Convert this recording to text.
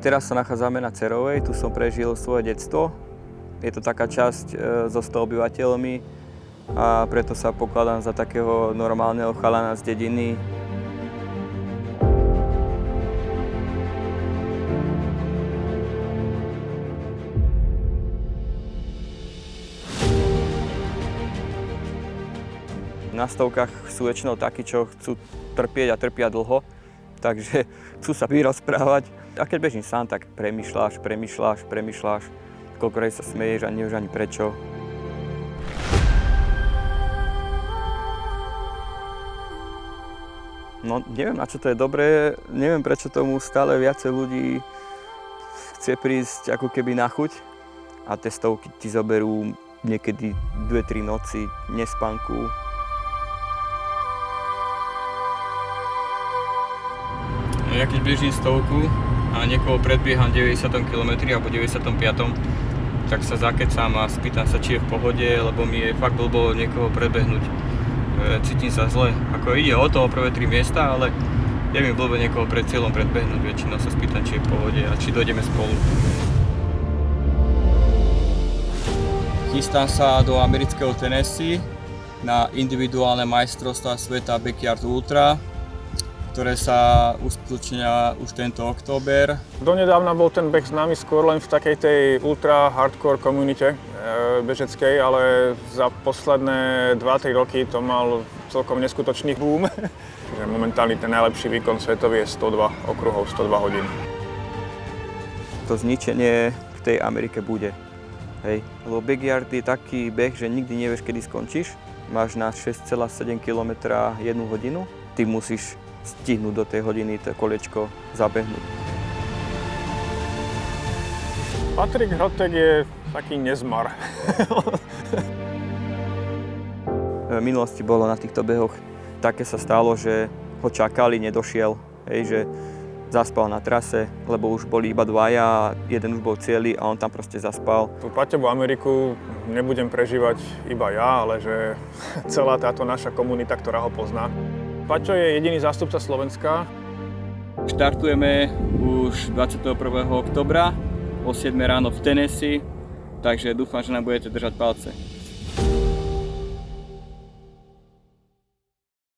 Teraz sa nachádzame na Cerovej, tu som prežil svoje detstvo. Je to taká časť so 100 obyvateľmi a preto sa pokladám za takého normálneho chalana z dediny. Na stovkách sú väčšinou takí, čo chcú trpieť a trpia dlho, takže chcú sa vyrozprávať. A keď bežím sám, tak premýšľaš, koľko razy sa smeješ a nevieš ani prečo. No, neviem, na čo to je dobré, neviem, prečo tomu stále viacej ľudí chce prísť ako keby na chuť. A tie stovky ti zoberú niekedy 2-3 noci, nespánku. Ja keď bežím stovku a niekoho predbieham 90 km alebo 95, tak sa zakecám a spýtam sa, či je v pohode, lebo mi je fakt blbo niekoho predbehnúť. Cítim sa zle. Ako ide o to, o prvé 3 miesta, ale je mi blbo niekoho pred cieľom predbehnúť. Väčšinou sa spýtam, či je v pohode a či dojdeme spolu. Chystám sa do amerického Tennessee na individuálne majstrovstvá sveta Backyard Ultra, ktoré sa uskutočnia už tento október. Donedávna bol ten beh známy skôr len v takej tej ultra hardcore komunite bežeckej, ale za posledné 2-3 roky to mal celkom neskutočný boom. Momentálne ten najlepší výkon svetový je 102 okruhov, 102 hodín. To zničenie v tej Amerike bude. Hej. Lebo backyard je taký beh, že nikdy nevieš, kedy skončíš. Máš na 6,7 km 1 hodinu. Ty musíš stihnúť do tej hodiny to koliečko zabehnúť. Patrik Hrotek je taký nezmar. V minulosti bolo na týchto behoch také sa stalo, že ho čakali, nedošiel, hej, že zaspal na trase, lebo už boli iba dvaja, jeden už bol cielý a on tam proste zaspal. Tú Paťovú Ameriku nebudem prežívať iba ja, ale že celá táto naša komunita, ktorá ho pozná. Paťo je jediný zástupca Slovenska. Štartujeme už 21. októbra o 7 ráno v Tennessee, takže dúfam, že nám budete držať palce.